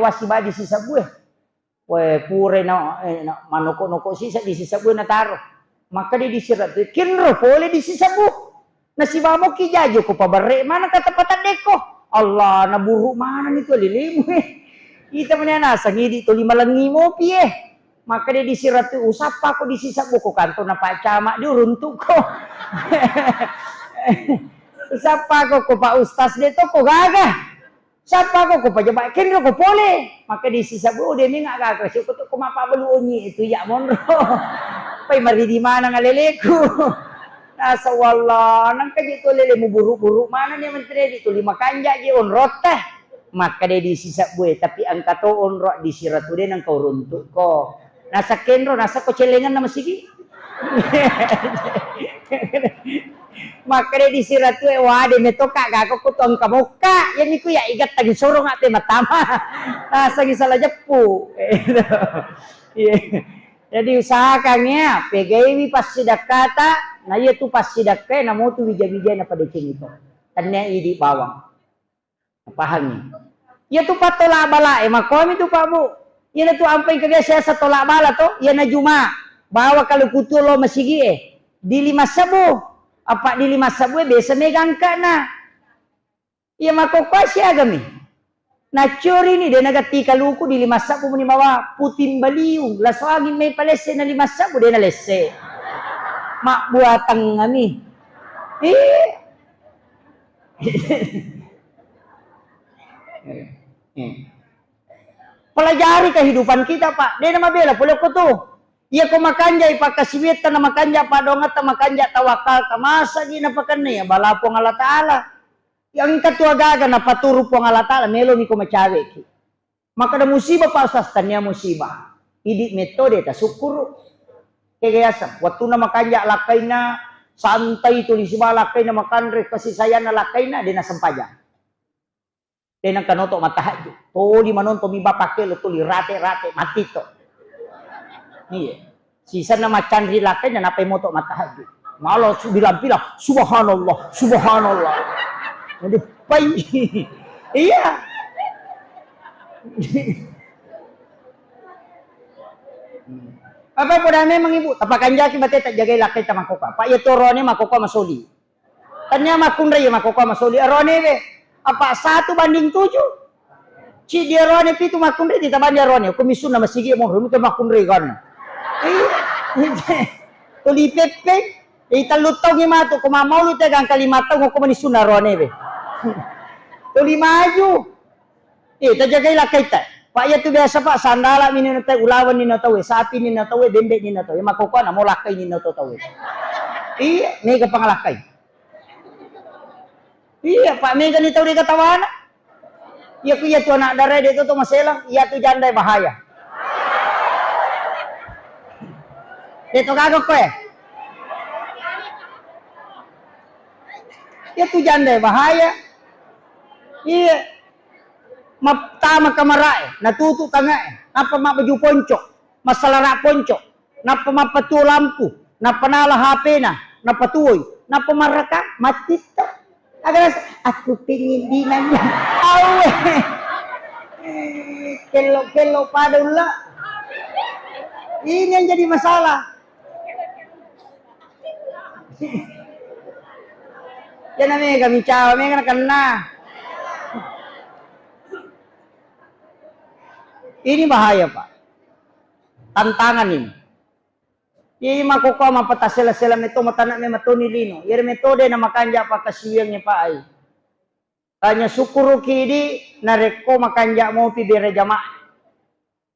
wasi ba di sisa buah. Weh pure na manoko-noko sisa di sisa buah na taro. Maka dia disirat kinro boleh di sisa buah. Nasibamo kijajo ko pabare mana kata patan deko. Allah na buruk mana nih tuh lilimu. Kita mana nasa ngidi to lima langi mo piye. Maka dia disirat tuh usapa ko di sisa buah ko kanto na pacama dia runtuk ko. Usapa ko Pak Ustaz dia to ko gagah. Sapa ko pajabat kinro ko pole. Maka di sisa buah dia ni ngak gagah. Syukur to ko mapa belu onyi itu ya monro. Pai mari di mana ngaleleku. Asa wallah nang kaji to lele mu buruk-buruk mana nih menteri di tu lima kanja je on roteh. Maka dia di sisa buah tapi angkat to on rot di siratu dia nang kau runtuk ko. Nasa kenro nasa ko celengan nama sigi. Maka dia disirat tuh wah dia metoka gak ko tong kamuka yan niku ya igat tagi sorong ate matama sagi salah jepu. Jadi usahakannya PGW pas sidak kata nah iya tuh pas sidak ke namo tuh bija-bija na pada cing itu tanya idi bawang pahami ya tuh patola bala makom itu Pak Bu ya tuh ampai kagak saya tolak bala tuh ya na juma bawa kalau kutu lo masigi di 5 sabu apa di 5 sabu biasa megang kana ya makoko siya agami na curi ni dia nagati kaluku di 5 sabu muni bawa putin baliung laso agin may palese na 5 sabu dia na lese mak buatang kami pelajari kehidupan kita Pak dia nama bela boleh ko tuh iya ko makanja ipakasiwit na makanja padongat na makanja tawakal ka masa di napakan ya bala po ng Allah Ta'ala. Yang katua gaga na paturo po ng Allah Ta'ala melo ni ko macawe ki. Maka da musibah pa usas tanya musibah. Idi metode ta sukuro. Kagayasa waktu na makanja lakay na santai to ni siba lakay na makanre kasi saya na lakay na di na sampayan. Di nang kanoto matahadyo. To di manon to miba pakelo to li rate-rate matito. Iya. Sisa na macan rilakay na napay mo to matahadyo. Malo bilang-bilang subhanallah, subhanallah. Jadi pay. Iya. Apa po dami mga ibu? Tapakan jaki bate tak jagay lakay ta makuka. Pa ito rone makuka masuli. Tanya makunra ya makuka masuli. Rone be. Apa 1:7? Ci dia rone pitu makunra di taban dia rone. Komisun na masigi mo rumito makunra kan. Tuli pepe. Italutaw ni mato kumamaw lu tegang kalimataw ko manisuna rone be. Tuli maju. Tajagay lakay ta. Pak ya tu biasa Pak sandala mini nate ulawan ni natawe sapi ni natawe bembe ni natawe makukuha na mo lakay ni natawe. Iya mega pangalakay. Iya Pak mega ni tahu di katawana. Iya ku iya tu anak darah dia tu maselang iya tu jandai bahaya. Itu kagok ko Iya tu jandai bahaya. Iya tama kamarae natutu tangae napa mabaju ponco masalara ponco napa mapatu lampu napa nala HP na napa tuoy napa maraka matito agar aku pingin dinanya awe kelo padula ini yang jadi masalah ya namanya kami cawa mereka kena. Ini bahaya Pak. Tantangan ini. Ini makukuha mapatasela-sela ito matanak may matuni lino. Iri metode na makanja pa kasiyang niya pa ay. Kanya sukuro kidi nareko makanja mo pibira jamaah.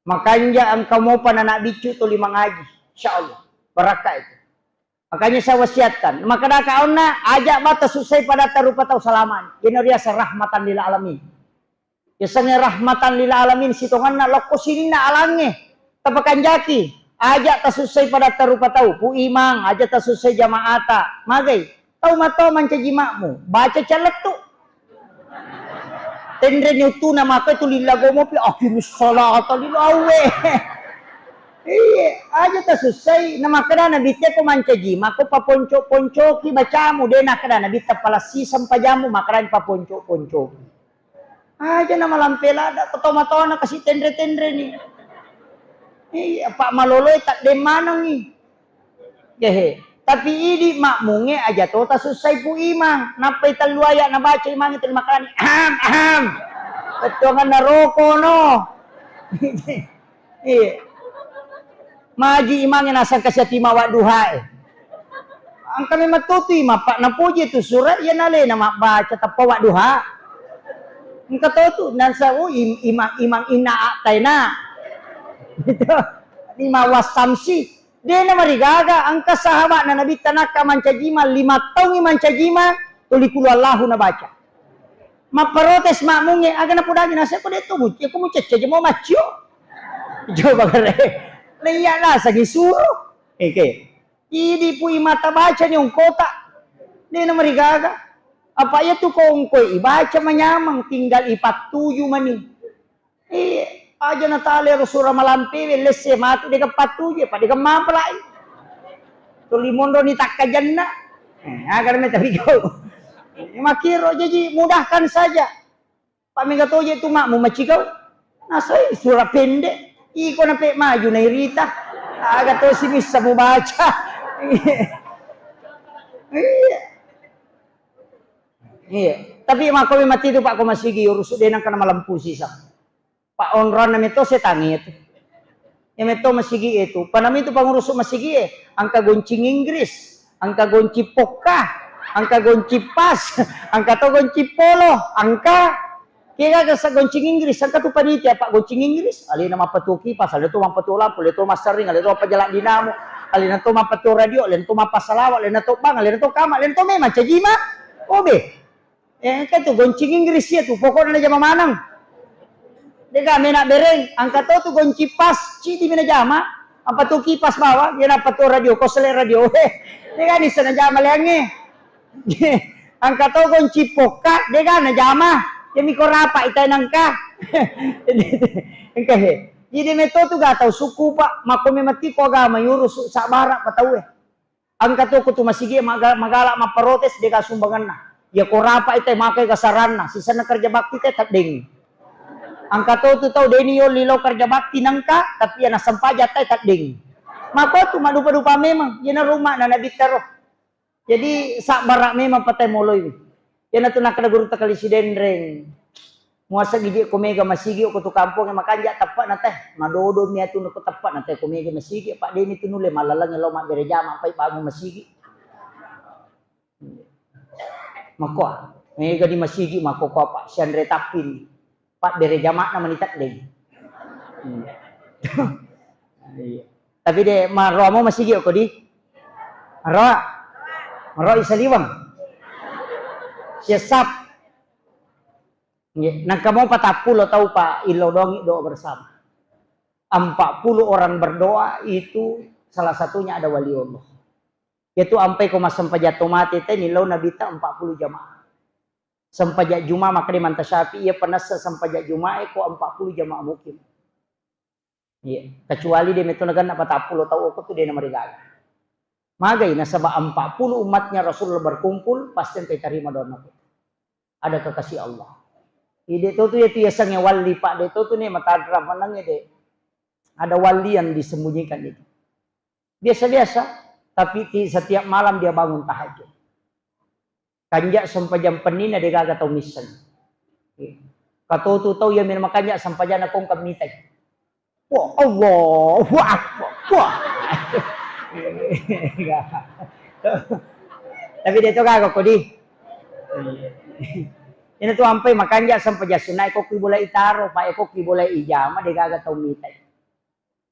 Makanja ang kamo pa na nabicu to 5 ngaji. Insyaallah. Baraka itu. Makanya saya wasiatkan. Makadakaon na ajak bata susay pada tarupa tau salaman. Ini sa rahmatan lil alamin. Biasanya rahmatan lil alamin sitongan na loko sini na alangnya tapakan jaki ajak tasusay pada tarupa tau pu imang ajak tasusay jamaata magay tau mato mancajimakmu baca calet tu tendre nyutu nama ko tu lilago mo pi akhirus salat lilawe iya ajak tasusay na makada na bitya ko mancajima ko paponco-ponco ki bacamu de na kada na bitta palasi sampajamu makaran paponco-ponco. Aja na malampelada, katomato na kasi tendre-tendre ni. Pak maloloy tak de manang ni. Gehe. Tapi idi makmunge aja to ta susay po imang. Napay talwaya na baca imang ito makarani. Aham. Ketuangan na roko no. Maji imangnya nasa kasyati mawa duha ang kami matutoy mapak na puji tu surat yan nale na baca tapawa duha ang katoto nansa imang inaatay na ito ni mawas samsi di na marigaga ang kasahaba na nabitanaka mancajima 5 taong mancajima tulikulu Allahu na baca maparotes makmunge aga na pudagi nasa ko dito muci ko muci aja mau macio coba kare naiya na sa gisuro Idi po mata baca yung kota. Di na marigaga. Apa ya tu kung ko'y ibaca manyamang tinggal ipatuyo mani. Aja na tali surah malampi lesse mati di ka patuyo pa di ka maplay. Tulimondo ni takkajan na. Agar may tabi ko. Makiro jadi mudahkan saja. Pamigatoje itu mak mumachikaw. Nasa surah pendek. Iko na pe maju na irita. Aga to si misa mo baca. Iya. Tapi mak kami mati itu Pak ko masigi urus denang kana malampusi sa. Pak onron na mito setangit. Yang mito masigi itu. Panami itu pangurus masigi angka goncing Inggris, angka gonci poka, angka gonci pas, angka to gonci polo, angka kira sa goncing Inggris, angka tu panitia Pak goncing Inggris. Ali nama patuki pas, ali tu mapatu lampu, ali tu masering, ali tu pajalak dinamo. Alin na to mapato radio, alin to mapasalawa, alin na to bang, alin na to kama, alin to memang cajima. Obe. Kato goncing Inggris ya tu, pokok na jama manang. Dega mena bereng, angka to tu gonci pas, citi mena jama, apa tu kipas bawa, dia na pato radio, kosele radio. Dega ni sana jama leange. Angka to gonci poka, dega na jama, dia mikor apa itay nangka. Engkah Jadi meto tu gatau suku Pak, makome mati ko agama yurus sa barak pataw Ang kato ko tu masigi magala maparotes de ka sumbangan na. Ya ko rapa ite makay kasaran na, sisa na kerja bakti te tading. Ang kato tu tau deni yo lilo kerja bakti nangka, tapi ya nasampaja te tading. Mako tu madupa-dupa memang, yan na rumah na nabitaro. Jadi sa barak memang patay moloy. Yan na tu nakadagurut ta kali si Dendreng. Muasa gidi komega masigi ko tu kampung makanja tapak na teh madodo mi atu ko tapak na teh komega masigi Pak Deni tu nule malalang lo mak bereja mak pai bangun masigi mako mega di masigi mako ko Pak Sandre Tapin Pak bereja mak na manitak deng tapi de maromo masigi ko di maro isaliwang siasap Nang kamu 40 tahu Pak Ilodongi doa bersama. 40 orang berdoa itu salah satunya ada wali Allah. Yaitu ampai ko masampajat tomate teh nilau nabita 40 jamaah. Sampajat Jumat maka di manta Syafi'i ia pernah sampajat Jumat ko 40 jamaah mukim. Iya, kecuali dia metonagan 40 tahu aku tuh dia nama rigaga. Magai nasaba 40 umatnya Rasulullah berkumpul pasti ente terima doa. Ada kekasih Allah. Ide itu ya tiasanya wali Pak de itu nih matadra manangnya deh. Ada wali yang disembunyikan itu. Biasa-biasa, tapi setiap malam dia bangun tahajud. Kanjak sampai jam penina dia gak tahu misan. Kata tu tahu ya minum kanjak sampai jana kong kamitai. Wah Allah, wah. Tapi dia tu kagak kodi. Ini tuh sampai makanya sampai jasunai koki boleh itaro, pak koki boleh ijama, dia gak tahu mitai.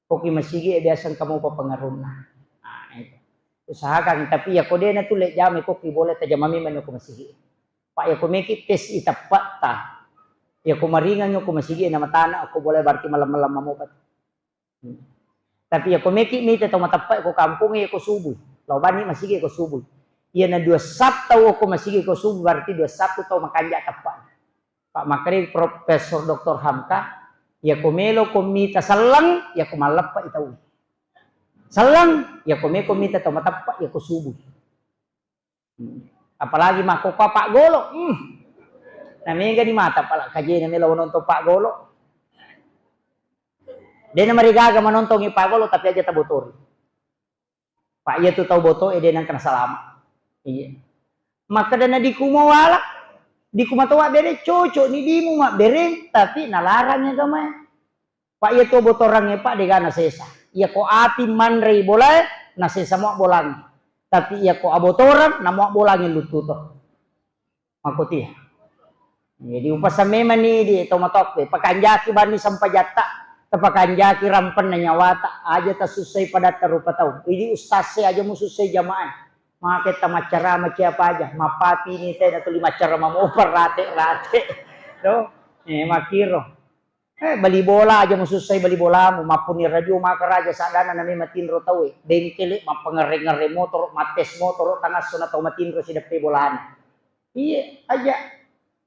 Koki masigi biasa kamu pengaruhna. Nah itu. Usahakan tapi ya kode na tuh lek jame koki boleh tajamami manu ko masigi. Pak ya ko meki tes itapat ta. Ya ko maringan yo ko masigi na matana ako boleh berarti malam-malam mamupat. Tapi ya ko meki ni tetong matapai ko kampung ya ko subuh. Lawan ni masigi ko subuh. Iya na 2 Sabtu aku masih ke subuh berarti 2 Sabtu tau makanja tepat. Pak Makri Profesor Dr. Hamka ya komelo komita salang ya komalap pa itaw. Salang ya komita tau matapa ya ko subuh. Apalagi mako Pak Golo. Namanya di mata pala kajian melo nonton Pak Golo. Dia marigaga menonton Pak Golo tapi aja tabotori. Pak iya tuh tahu boto dia nang kena salama. Iya. Maka dana di kumawala di kumatawa bere cocok ni dimu mak bereng tapi nalarangnya gamai. Pak iya tuh botorangnya Pak degana sesa. Iya ko api manrei boleh na sesa mo bolangi. Tapi iya ko abotoran na mo bolangi lututo. Makuti. Jadi upasa memang ni di tomatok pakanjaki bani sampai jata pakanjaki rampen na nyawata aja ta susai pada tarupa tau. Ini ustaz aja mu susai jamaah. Maka kita macara macam apa aja. Mapapi ni teh atau lima cara mau rate. Do. Makiro. Bali bola aja mu susai bali bola mu mapun ni radio maka raja sadana nami matinro tau bengkel mapangere-ngere motor mates motor tangah sona tau matinro si depe bolana. Iya aja.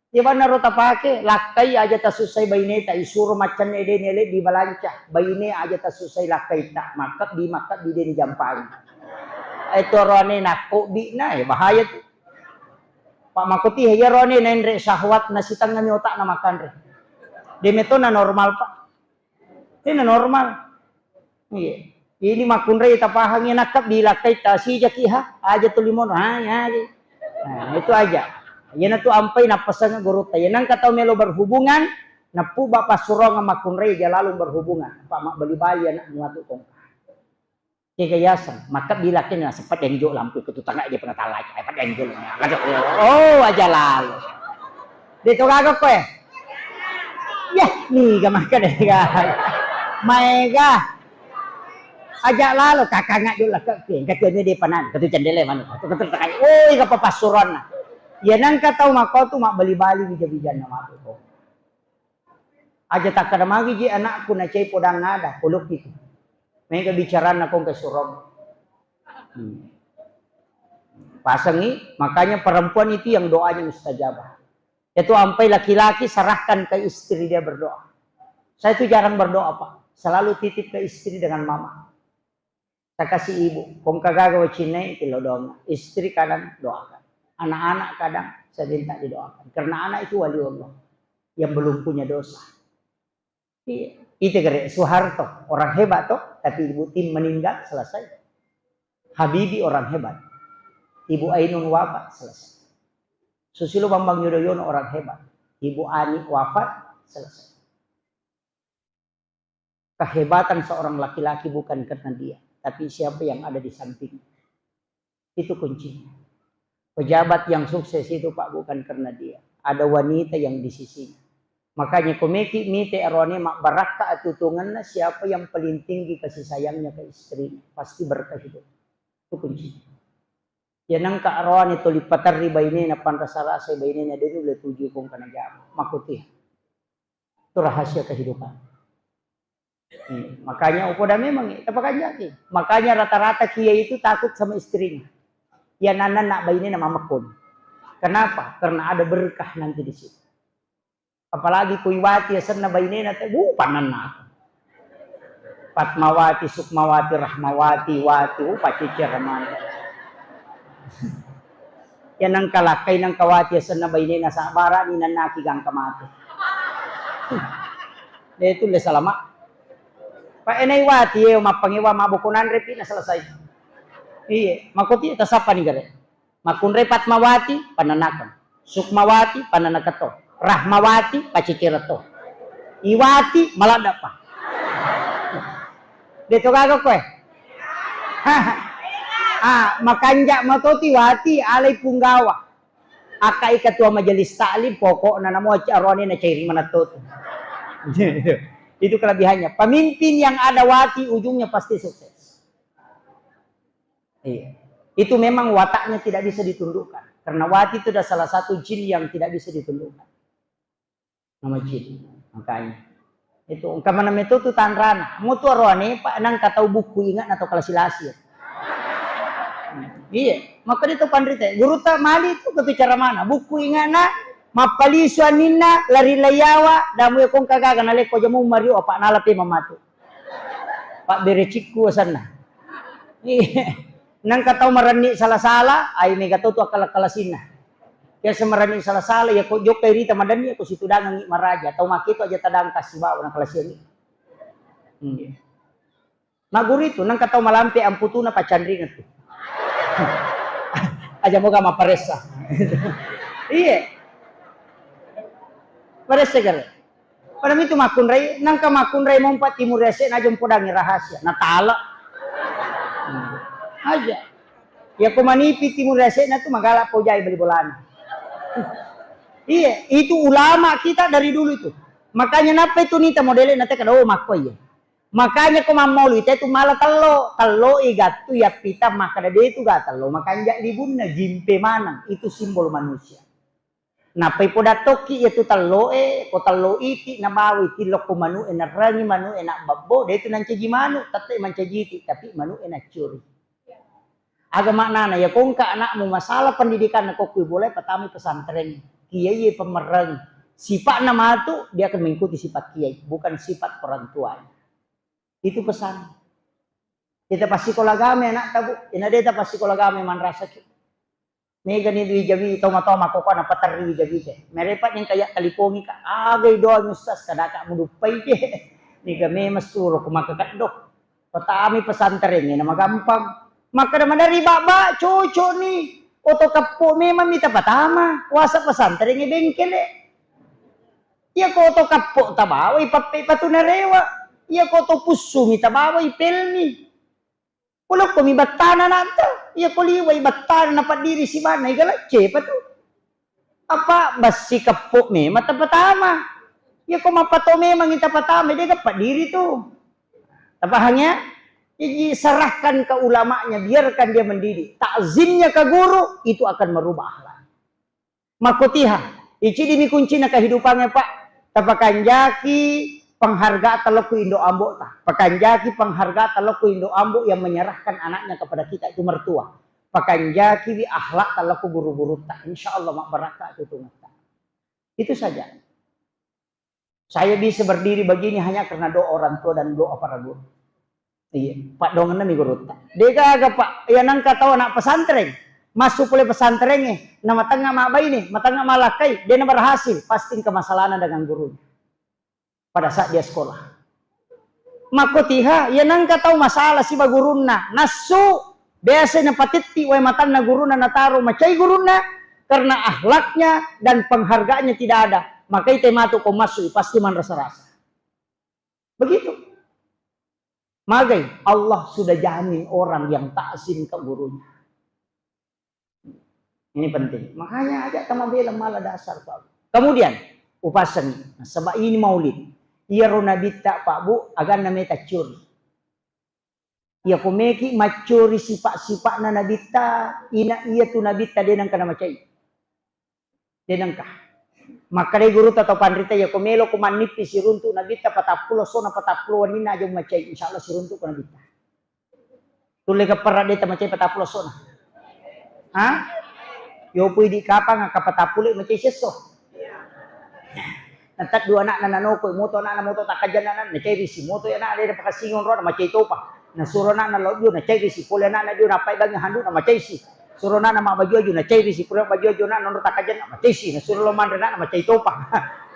Di mana rota pake lakai aja tak susai bayi tak isuru macan ede nele di balancah bayi aja tak susai lakai tak makat di den jampang. Itu rone nak kobi na bahaya tu. Pak makuti ya rone nendre syahwat nasi tangan otak na makan re. Di metona normal Pak. Ini normal. Iya. Ini makun re tapahangnya nakap di lakai tak si jakiha aja tu limon ya. Nah, itu aja. Yana tu ampai na pasang guru ta. Yanang katau melo berhubungan na pu bapak surong makun re lalu berhubungan. Pak mak bali-bali anak muatu tong. Kegayasan, maka bila kena sempat dengjok lampu ke tutang dia pernah talak. Apa dengjok? Oh, aja lalu. Dito kagak ko Ya, nih gak makan deh Mega. Aja lalu kakak ngak dulu lah kakeknya dia panan. Ketu cendele mana? Ketu takai. Oh, iga papasuron na. Ya nang katau makau tu mak bali-bali bija-bijan nama tu. Aja tak kada magi ji anakku na cai podang ada puluk itu. Mereka bicara nakong ke surong. Pasangi, makanya perempuan itu yang doanya mustajabah. Itu sampai laki-laki serahkan ke istri dia berdoa. Saya itu jarang berdoa Pak. Selalu titip ke istri dengan mama. Saya kasih ibu. Kong kagagawa cinai itu dong. Istri kadang doakan. Anak-anak kadang saya minta didoakan. Karena anak itu wali Allah. Yang belum punya dosa. Itu kira Soeharto. Orang hebat toh. Tapi ibu Tim meninggal selesai. Habibie orang hebat. Ibu Ainun wafat selesai. Susilo Bambang Yudhoyono orang hebat. Ibu Ani wafat selesai. Kehebatan seorang laki-laki bukan karena dia. Tapi siapa yang ada di samping. Itu kuncinya. Pejabat yang sukses itu Pak bukan karena dia. Ada wanita yang di sisinya. Makanya komeki mite erone mak baraka atutungan siapa yang paling tinggi kasih sayangnya ke istri. Pasti berkah hidup. Itu kuncinya. Ya nang ka arone to lipatar riba ini na pantasara sa ini na dulu le tuju kong kana jam. Makuti. Itu rahasia kehidupan. Makanya upoda memang tapakan jaki. Makanya rata-rata kiai itu takut sama istrinya. Ya nana nak bayi ini nama makun. Kenapa? Karena ada berkah nanti di situ. Apalagi kuiwati ya sana bayi ini nanti panan nak. Fatmawati, Sukmawati, Rahmawati, Wati, pacicer ramana. Yan ang kalakay ng kawati ya sana bayi ini nasa bara ni nanaki gang kamati. Itu le salama. Pa enay wati yo mapangiwa mabukunan repi na selesai. Iya, makuti tasapa nih gare. Makunre Patmawati pananakan, Sukmawati pananakato, Rahmawati pacikirato, Iwati malada pa. Dito kagak ko makanja matoti wati alay punggawa. Akai ketua majelis taklim pokok na namo arone na cairi manatot. Itu kelebihannya. Pemimpin yang ada wati ujungnya pasti sukses. Iya. Itu memang wataknya tidak bisa ditundukkan. Karena wati itu adalah salah satu jin yang tidak bisa ditundukkan. Nama jin. Makanya. Itu. Kamana meto tu tanrana. Mutu arwane pak nang katau buku ingat atau kalasilasi. Iya. Maka itu pandrite. Guru tak mali itu kebicara mana. Buku ingat na. Mapaliswa nina. Lari layawa. Damu yakong kagagan. Naleko jamu mario. Pak nalapi mamatu. Pak berecikku sana. Iya. Nang katau marani salah-salah, ay may gato to akala-kalasina. Kaya semerani salah-salah ya kok jok kay rita madani ko situ dangang maraja tau makito aja tadang kasih bawa na kelas ini. Magurito nang kataw malampi ang puto na pacandringan to. Aja mo ka maparesa. Iya. Paresa gare. Padam itu makunray nang ka makunray mo pa timurese na jom podang rahasia natala. Aja. Ya kumanipi timurese na to magala po jay bali bolan. Iya, itu ulama kita dari dulu itu. Makanya napa itu nita modelnya nanti kada makoy ya. Makanya ko mamolu itu malah talo igatu ya pita maka dia itu gak talo. Makanya libunna jimpe manang itu simbol manusia. Napa ipoda toki itu talo ko talo iti na bawi tilok ko manu na rangi manu na babbo dia itu nanti gimanu tate mancajiti tapi manu na curi. Agama nana ya kung ka anakmu masalah pendidikan na kokui boleh petami pesantren kiai pemerang sifat nama itu dia akan mengikuti sifat kiai bukan sifat orang tuanya itu pesan kita pasti kolagame anak tabu ina deta pasti kolagame man rasa ki mega ni dui jabi toma ko na patari jabi ke merepat yang kayak talipongi ka agay doa mustas kadaka mudupai ke ni game masuro kumakakat dok petami pesantren ni nama gampang. Maka naman dari baba, cucu nih, oto kapo memang minta patama, wasa pesantren ng bengkel Iya ko oto kapo tabawa, ipapi patunarewa, iya ko oto puso mi tabawa, ipelmi. Ulok ko mi batana nato, iya ko liwa, ibatana na padiri si mana, igalatse pa to. Apa, basi kapo memang tapatama, iya ko mapato memang itapatama, dia ka padiri to. Tapahangnya, jadi serahkan ke ulamanya, biarkan dia mendidik. Takzimnya ke guru, itu akan merubah akhlak. Makotiha, ici dimi kunci na kehidupannya Pak. Tapakanjaki penghargaan taloku Indo Ambo ta. Pakanjaki penghargaan taloku Indo Ambo yang menyerahkan anaknya kepada kita itu mertua. Pakanjaki di akhlak taloku guru-guru ta. Insya Allah mak barakah itu ta. Itu saja. Saya bisa berdiri begini hanya karena doa orang tua dan doa para guru. Iya, Pak dongan na migurut. Deka aga Pak, ya nang katawa anak pesantren. Masuk oleh pesantrennya, na matanga mabay ni, matanga malakay, dia na berhasil, pasti kemasalahan dengan gurunya. Pada saat dia sekolah. Makotiha, ya nang katawa masalah si baguruna, nasu, biasa na patiti, way matan na guruna nataro, macay guruna, karena akhlaknya dan penghargaannya tidak ada. Maka itu matu ko masuk, pasti man rasa-rasa. Begitu. Magai Allah sudah jamin orang yang takzim ke gurunya. Ini penting. Makanya ajak tamabela malah dasar Pak. Kemudian upasan. Sebab ini maulid. Ia ronabita Pak Bu agan nameta curi. Ia kumeki macuri sifat-sifat na nabita. Ina ia tu nabita denang kana macai. Denang kah. Maka dari guru atau pandrita ya komelo kumanipi si runtuk nabita patapulo sona patapulo wanina aja macai insyaallah si runtuk nabita. Tule ka para deta macai patapulo sona. Ha? Yo pui di kapang ka patapulo macai seso. Nantat dua anak nananoko moto anak moto takajan anak na cai risi moto anak ada pakasingon ro na macai topa. Na suro na na lodyo na cai risi pole anak na dio na pai bang handu na macai si. Suruh nana mak baju aju na cai risi pura baju aju na nonor takajan na macai si na suruh lo mandre na macai topa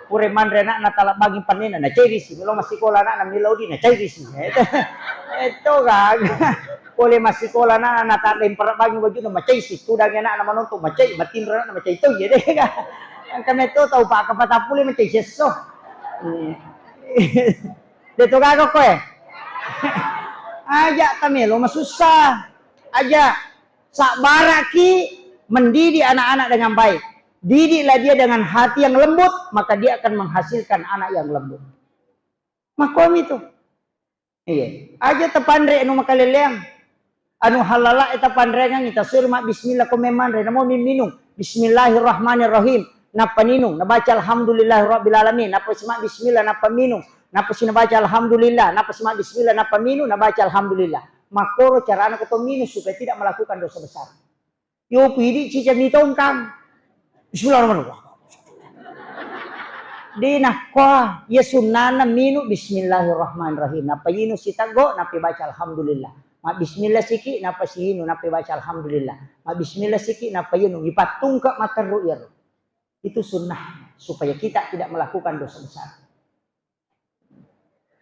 pure mandre na talak bagi panena na cai risi lo masih kola na milaudi na cai risi itu kan boleh masih kola na tak lempar bagi baju na macai si tudangnya na manonto macai matindra na macai itu jadi kan kami itu tahu Pak kapatapuli macai seso itu kagak kowe ajak kami lo masusah ajak sak baraki mendidik anak-anak dengan baik. Didiklah dia dengan hati yang lembut, maka dia akan menghasilkan anak yang lembut. Makom itu. Iya. Aja tepandre anu makaleleang. Anu halala eta pandrengan kita suruh mak bismillah ko memandre namo minum. Bismillahirrahmanirrahim. Napa ninung, nabaca alhamdulillahirabbil alamin. Napa semak bismillah napa minum. Napa sinabaca alhamdulillah, napa semak bismillah napa minum, nabaca alhamdulillah. Makoro cara anak ketemu minus supaya tidak melakukan dosa besar. Yo pidi cica mitongkang. Bismillahirrahmanirrahim. Dina ko ya sunnana minu bismillahirrahmanirrahim. Napa yinu sitago napa baca alhamdulillah. Ma bismillah siki napa sihinu napa baca alhamdulillah. Ma bismillah siki napa yunu ipatungka mata ru'yar. Itu sunnah supaya kita tidak melakukan dosa besar.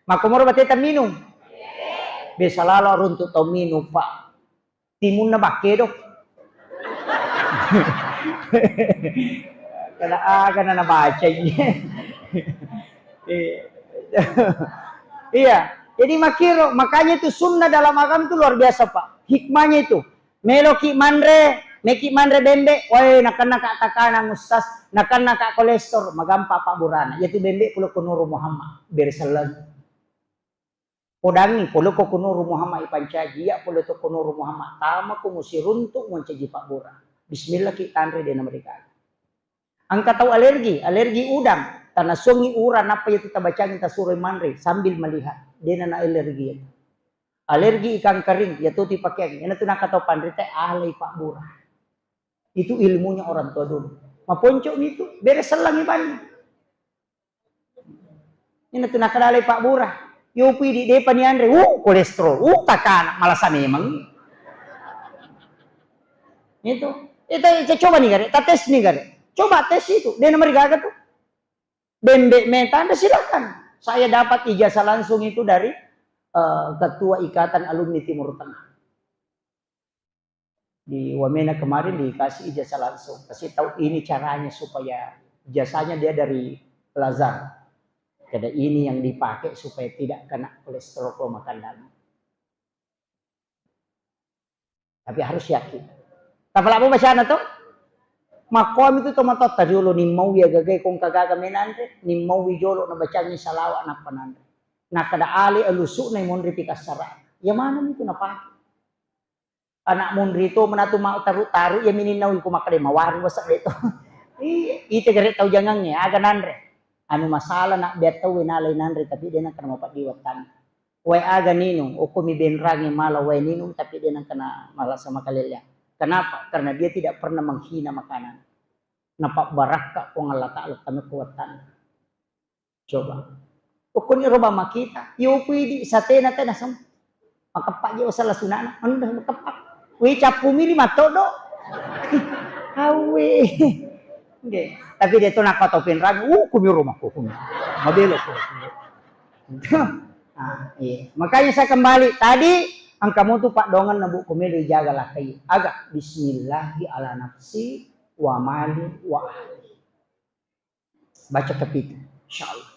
Maka moro bateta minum. Bisa lalo runtuk tau minum pak. Timun na bakedo. Kana na baca Iya, jadi makiro, makanya itu sunnah dalam agama itu luar biasa pak. Hikmahnya itu, meloki mandre, meki mandre bembe, woi nakana kak takana mustas, nakana kak kolesterol, magampa pak burana. Yaitu bembe pulau kunuru Muhammad berselang. Kodangi pulau kunuru Muhammad ipancaji, ya pulau kunuru Muhammad. Tama kumusi runtuk mencaji pak burana. Bismillah kita andre dena mereka. Angka tahu alergi udang. Karena songi uran apa yang kita baca kita suruh mandre sambil melihat dia na alergi. Alergi ikan kering ya tuh dipakai. Yang itu nak tahu pandri teh ahli pak burah. Itu ilmunya orang tua dulu. Maponcok itu beres selang iban. Yang itu nak ahli pak burah. Yopi di depan ni andre, kolesterol, takana malasan emang. Itu coba nih gare, tes nih gare. Coba tes itu, dia nomor gagal tuh. Bembe meta Anda silakan. Saya dapat ijazah langsung itu dari Ketua Ikatan Alumni Timur Tengah. Di Wamena kemarin dikasih ijazah langsung. Kasih tahu ini caranya supaya ijazahnya dia dari Lazar. Jadi ini yang dipakai supaya tidak kena kolesterol kalau makan daging. Tapi harus yakin. Tapi apa bacaan itu? Makom itu tomatot tadi lo ni mau ya gagai kong kagaga menandre ni mau wijolo na bacanya salawa anak panandre. Nah kada ali alusuk na mondri pikas sara. Ya mana itu napa? Anak mondri itu menatu mau taru ya mininaw ko makade mawari wasak dito. Ite gare tau jangangnya aga nandre. Anu masalah nak betaw winalay nandre tapi dia nak kena mapadiwatan. Wai aga ninong o kumi benrangi mala wai ninong tapi dia nak kena malah sama kalilya. Kenapa? Karena dia tidak pernah menghina makanan. Nampak baraka kung Allah Ta'ala kami kuwatan. Coba. Ukun ni roba makita. Yupi di sate na tayo nasam. Makapak di usala sunana. Ano na makapak? Uy, capumi 5 todo. Hawi. Okay. Tapi dia tu nakatopin rami. Kumi rumah ko. Mabilo ko. Iya. Makanya saya kembali. Tadi ang kamu tuh pak dongan nabu kumili jagalah kayu. Agak bismillahi ala nafsi wa mali wa ahli. Baca kepitu. Insyaallah.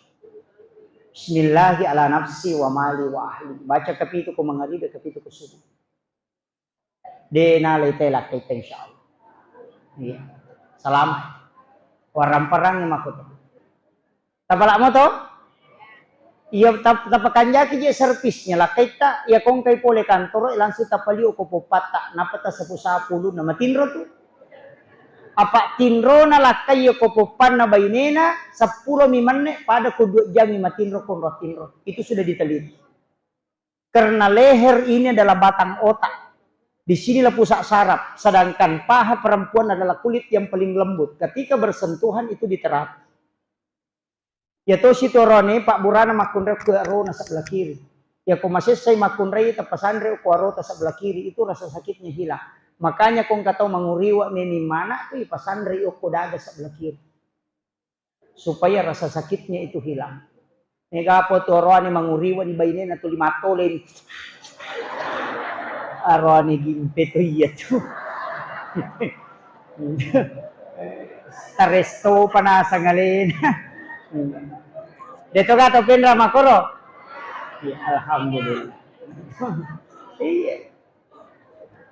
Bismillahi ala nafsi wa mali wa ahli. Baca kepitu ko mangaribe kepitu ko subuh. Dena letela kita insyaallah. Iya. Salam. Waram perang yang makut. Tapalak mo to? Iya tapakan jaki je servisnya lah kita ya kong kay pole kantor langsung tapaliu ko popata napata 10 na matinro tu apa tinro na lakay ko popan na bayunena 10 mimanne pada ko 2 jam matinro kon rotinro itu sudah diteliti karena leher ini adalah batang otak di sinilah pusat saraf sedangkan paha perempuan adalah kulit yang paling lembut ketika bersentuhan itu diterap. Ya to si torone Pak Burana makunre ke aro na sebelah kiri. Ya kung masih say makunre tapasandre ko aro ta sebelah kiri itu rasa sakitnya hilang. Makanya kung kataw manguriwa ni mana tu ipasandre ko daga sebelah kiri. Supaya rasa sakitnya itu hilang. Nega po torone manguriwa ni bayne na tulimatolin. Arone gimpeto iya tu. Taresto panasa ngalin. Dito ka to pinra makoro. Ya, alhamdulillah. Iya.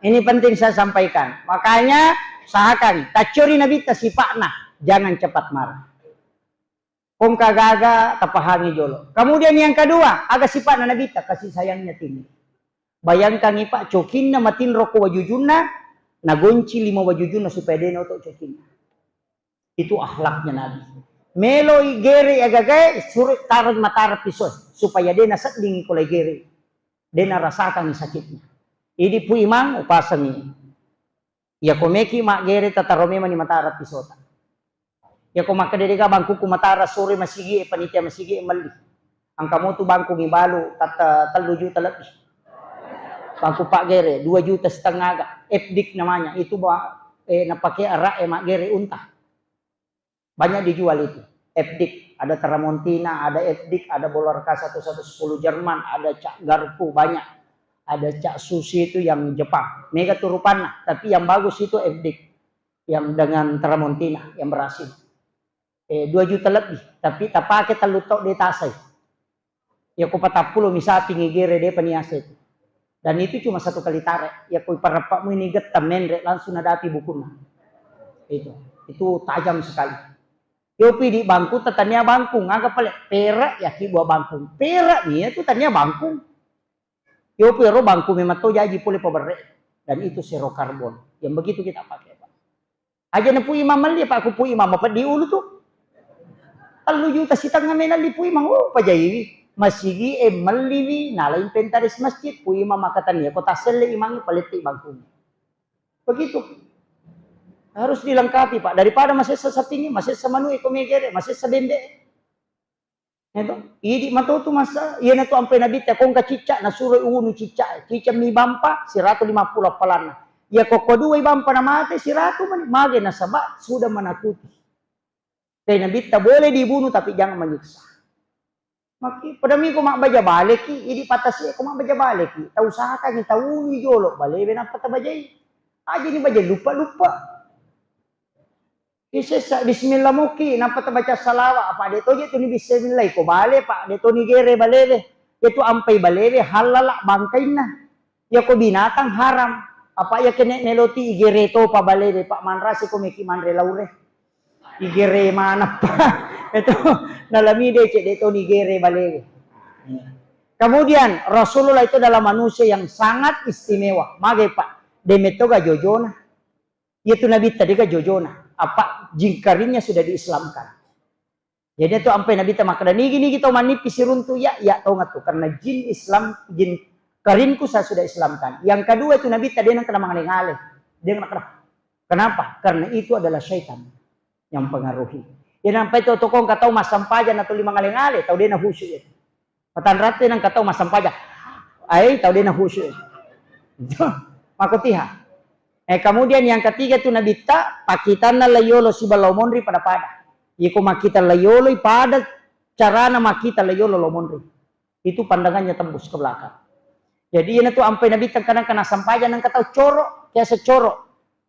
Ini penting saya sampaikan. Makanya sahakan tacuri nabi tasipakna, jangan cepat marah. Kung kagaga tapahangi jolo. Kemudian yang kedua, agak sifat nabi kasih sayangnya tinggi. Bayangkan nih Pak, cokin na matin roko wajujuna, nagonci 5 wajujuna supaya dia noto cokin. Itu akhlaknya Nabi. Melo igere agagay surit tarad matarap pisos supaya dia nasadling kulay gere. Dia narasakan yung sakitnya. Idi po imang upasan niya. Ya kumeki mak gere tatarome man ni matarap pisota. Ya kumakadiri ka bangku kumatara suri masigi panitia masigi mali. Ang kamu tu bangku ngibalo tata 3 juta lebih. Aku Pak Gere 2,5 juta gak. FDIC namanya. Itu na pakai arak Mak Gere unta. Banyak dijual itu. FDIC. Ada Tramontina, ada FDIC, ada Bolarka 1110 Jerman, ada Cak Garpu banyak. Ada Cak Susi itu yang Jepang. Mega Turupana. Tapi yang bagus itu FDIC. Yang dengan Tramontina yang berhasil. 2 juta lebih. Tapi tak pakai talutok di tasai. Ya ku 40 misal tinggi Gere dia peniasa itu. Dan itu cuma 1 kali tarik. Ya kui parapakmu ini getam mendrek langsung ada api bukunya. Itu tajam sekali. Yopi di bangku tetanya bangkung. Agak pelik. Perak ya ki buah bangkung. Perak nih itu tetanya bangkung. Yopi ro bangku memang to jaji pulih paberek. Dan itu zero karbon. Yang begitu kita pakai Pak. Aja nepu imam mali Pak. Aku pu imam apa di ulu tuh. 3 juta sitang ngamen li pu imam. Oh pajayi. Masigi maliwi nala inventaris masjid pu imam makatan ya kota sele imangi paliti bangku. Begitu. Harus dilengkapi Pak. Daripada masih sesapingi, masih semanu ikomegere, masih sebende. Itu. Idi mato tu masa iya na tu ampe nabi ta kong kacicak na suruh unu cicak. Cicak mi bampa 150 palana. Ya koko dua bampa na mate 100 mage na sabak sudah menakuti. Kay nabi ta boleh dibunuh tapi jangan menyiksa. Maki pada mi ko mak baja balik ki idi patasi ko mak baja balik ki. Tau saka ni tau ni jolo bale ben apa ta bajai. Aja ni baja lupa. Isa bismillah muki napa ta baca salawat apa deto je tu ni bismillah ko bale Pak deto ni Gere balele. Itu ampai balele halal bangkain na. Ya ko binatang haram. Apa ya kene neloti Gere to pa balele Pak manrasi ko meki manre laure. Igere mana Pak. Itu nalami de cek deto ni Gere balele. Kemudian Rasulullah itu adalah manusia yang sangat istimewa. Mage Pak, demetoga jojona. Itu Nabi tadi ka jojona. Apa jingkarinnya sudah diislamkan. Jadi itu sampai Nabi ta maka dan gini kita manipi siruntu ya tahu nggak tuh karena jin Islam jin karinku saya sudah islamkan. Yang kedua itu Nabi tadi yang kena mengalih-alih. Dia kena kenapa? Karena itu adalah syaitan yang pengaruhi. Ya sampai itu tokong kata mas sampajan atau 5 ngalih-alih tahu dia na khusyuk. Patan rate nang kata mas sampajan. Ai tahu dia na khusyuk. Makotiha. Kemudian yang ketiga itu Nabi ta pakitan na layolo si balomonri pada. Iko makita layolo pada cara na makita layolo lomonri. Itu pandangannya tembus ke belakang. Jadi ini tuh sampai Nabi kadang kena sampajan nang kata corok, kayak secoro.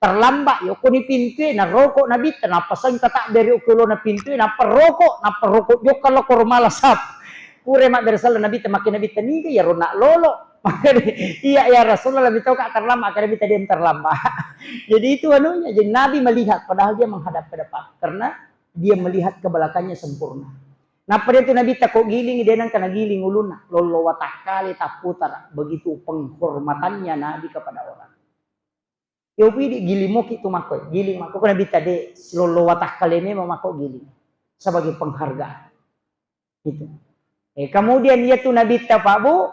Terlambat yoko ni pintu na rokok Nabi kenapa sang kata dari ukulo na pintu na perokok yo kalau kormala sap. Pure mak bersal Nabi makin Nabi taniga ya ronak lolo. Iya ya Rasulullah lebih tahu kak terlambat karena kita diam terlambat. Jadi itu anunya. Jadi Nabi melihat padahal dia menghadap ke depan karena dia melihat ke belakangnya sempurna. Nah pada itu Nabi takut giling dia nang kena giling uluna lolo watah kali tak putar begitu penghormatannya Nabi kepada orang. Yopi di gilimok itu makoi giling makoi Nabi tadi lolo watah kali ini memakoi giling sebagai penghargaan. Gitu. Kemudian dia tuh Nabi tapabu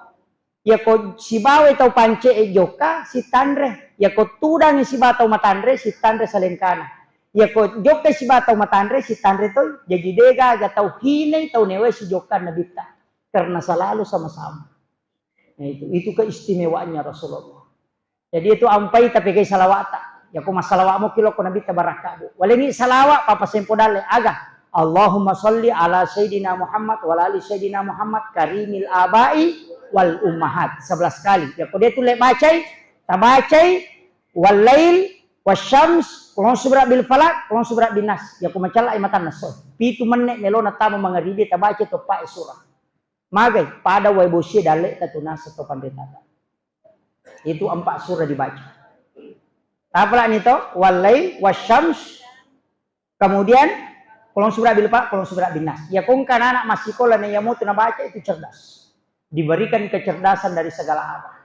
ya ko si bawe tau pance joka si tandre ya ko tudang si batau matandre si tandre salengkana ya ko joka si batau matandre si tandre to jadi dega ga tau hinay tau newe si joka nabita karena selalu sama-sama. Nah, itu keistimewaannya Rasulullah. Jadi itu ampai tapi kay salawata ya ko masalawat mo kilo ko nabita baraka bu walengi salawat papa sempo dale aga Allahumma sholli ala sayyidina Muhammad wa ala ali sayyidina Muhammad karimil abai wal ummahat 11 kali. Ya dia tuh bacai, tabacai wal lail wasyams, kulon subra bil falak, kulon subra bin nas. Ya ku macala ay matan nas. Pitu menit melona tamu mangaribi tabaca to pa surah. Magay pada way bosi dale tatunas to pandetata. Itu 4 surah dibaca. Apa nito? Wal lail wasyams. Kemudian kulon subra bil falak, kulon subra bin nas. Ya kung kana anak masih sekolah na yamu tu nabaca itu cerdas. Diberikan kecerdasan dari segala arah.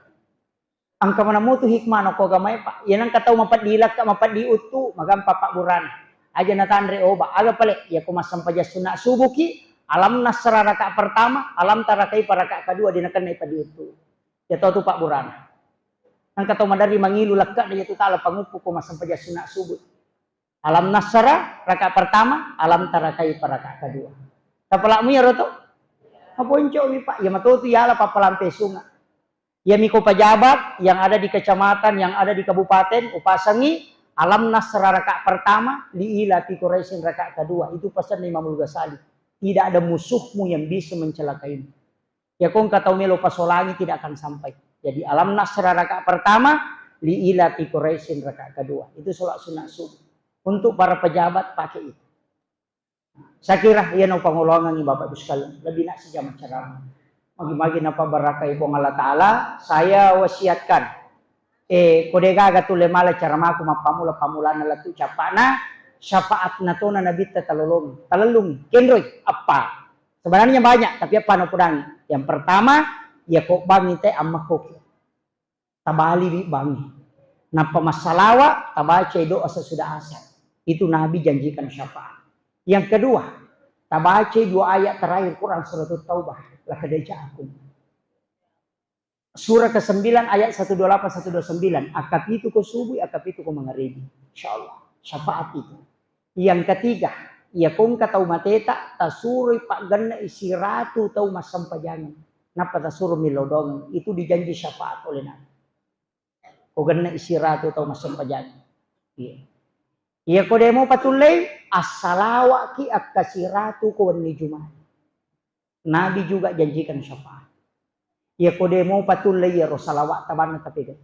Angka mana mutu hikmah no ko gamay Pak. Yan ang kataw mapat dilak ka mapat diutu magam papak buran. Aja na tandre oba aga pale ya kumasam paja sunna subuki alam nasra raka pertama alam tarakai paraka kedua dinakan na ipadiutu. Ya to Pak buran. Ang kataw madari mangilu lakka na yatu tala pangupu kumasam paja sunna subut. Alam nasra raka pertama alam tarakai paraka kedua. Kapala mo ya roto? Aponco mi Pak, ya matutu yala papalampe sunga. Ya miko pejabat yang ada di kecamatan, yang ada di kabupaten, upasangi alam nasra rakaat pertama, liila fi Quraisyin rakaat kedua. Itu pesan Imam Ghazali. Tidak ada musuhmu yang bisa mencelakaimu. Ya kong kata melo pasolangi tidak akan sampai. Jadi alam nasra rakaat pertama, liila fi Quraisyin rakaat kedua. Itu sholat sunat subuh. Untuk para pejabat pakai itu. Saya kira ia no pangulongan ni Bapak Ibu sekalian. Lebih nak sejam ceramah. Magi-magi napa barakah ibu Allah Ta'ala. Saya wasiatkan. Kode gaga tu lemala caramaku mapamula pamulana latu capana. Syafaat natona nabi talalung. Kendroy apa? Sebenarnya banyak. Tapi apa no pudangi. Yang pertama. Ya kok bangi teh amma koki. Tabali bi bangi. Napa masalawa. Tabaca doa sesudah asar. Itu Nabi janjikan syafaat. Yang kedua. Tabaca 2 ayat terakhir Quran surat Taubah. Laqad ja'akum. Surah ke-9 ayat 128 129. Akap itu ko subuh, akap itu ko magharibi. Insyaallah. Syafaat itu. Yang ketiga, ya kung katau mateta tasuri pak ganna isi ratu tau masam pajangan. Napa tasuru milodong itu dijanji syafaat oleh Nabi. Ko ganna isi ratu tau masam pajangan. Iya. Iya ko demo patulay as-salawa ki akasiratu ko ni Jumat. Nabi juga janjikan syafaat. Ya kode mau patulay ya salawat taban kapega.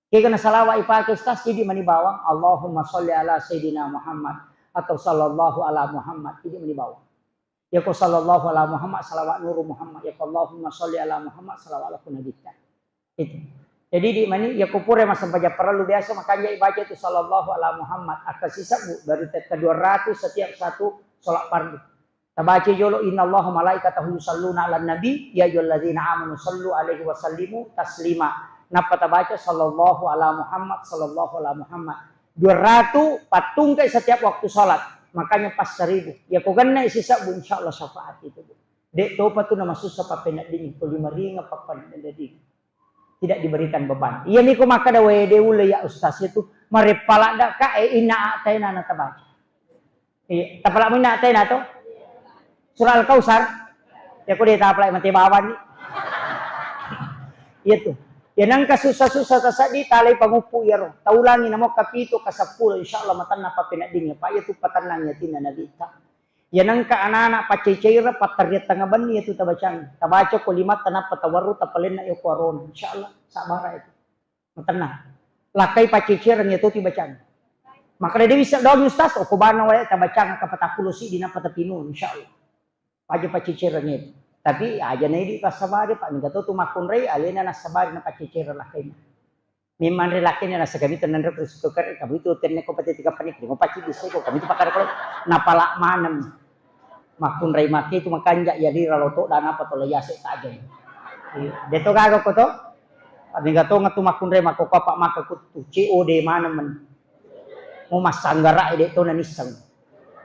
Kaya na salawat ipakai ustaz jadi mani bawang Allahumma sholli ala sayyidina Muhammad atau sallallahu ala Muhammad jadi mani bawang. Ya ko sallallahu ala Muhammad salawat nuru Muhammad ya ko Allahumma sholli ala Muhammad salawat ala nabiyina. Itu. Jadi di mani ya kupure masa baca perlu biasa makanya baca itu sallallahu ala Muhammad akan sisa dari ke-200 setiap satu salat fardu. Tabaci jolo innallaha malaikatahu yusalluna 'alan nabi ya ayyuhalladzina amanu sallu alaihi wa sallimu taslima. Napa tabaca sallallahu ala Muhammad sallallahu ala Muhammad. 200 patung ke setiap waktu salat. Makanya pas 1000. Ya ko ganna sisa bu insyaallah syafaat itu bu. Dek to patu nama susah pa penak dingin ko 5 ringa pa ding. Tidak diberikan beban. Iya miko maka da wede ule ya ustaz itu marepala da ka ina atayna na tabaca. Tapala mo ina atayna to. Surah Al-Kausar, ya ko dita apply mati bawan ni. Itu. Ya nang kasusah-susah tasadi talay pangupu ya ro. Taulangi namo kapito ka 10 insyaallah matan na pa pinading pa itu patanang ya tina nabita. Ya nang ka anana pa ceceira patarya tangaban ni itu tabacang. Tabaco ko 5 tanap patawaru tapalen na yo koron insyaallah sabara itu. Matanang. Lakay pa ceceira ni itu tibacang. Maka dia bisa daw ustaz o kubana wala tabacang ka patapulo si dina patapino insyaallah. Aja pacicirnya itu. Tapi aja na hindi pasabari pa. Mga to tumakon ray, alina na sabari na pacicira lakay na. Memang relaki na nasa gamitan ng represukar. Kami ito tinne ko pati tiga panik. Mo pacibisay ko. Kami ito pakara napala manam. Makon ray maki ito makanja. Yadi raloto dan apa to layasi taja. Dito gago ko to. Mga to nga tumakon ray makukapa makakutu. COD manam man. Mo masanggara dito na nisang.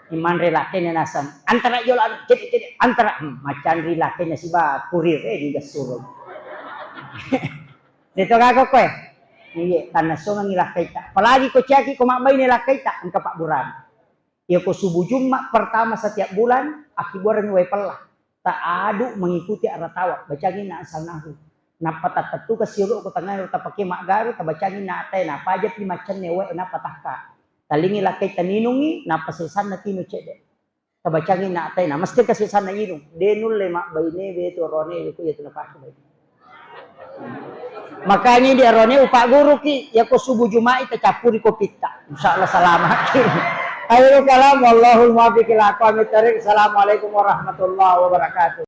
Iman relaki na nasan antara yol jadi antara macan relaki na si ba kurir di gasurog dito gago ko iya tanaso ng ilakay ta palagi ko ceki kumabay nilakay ta ang kapakburan iya ko subuh Jumat pertama setiap bulan akiburan way pala taadu mengikuti aratawa bacangin na asal nahu napatatatu kasiro ko tangan tapake magaro tabacangin na atay na pajat ni macan newe na pataka talingi lakay taninungi napasisan na tino cede. Tabacangin na atay na mesti kasisan na inung. Denul lema bayne beto rone ko yeto na paso bay. Makanya di rone upa guru ki ya ko subuh Jumat ita capuri ko pitta. Insyaallah salamat. Ayo kalam wallahul muwaffiq ila aqwamit thariq. Assalamualaikum warahmatullahi wabarakatuh.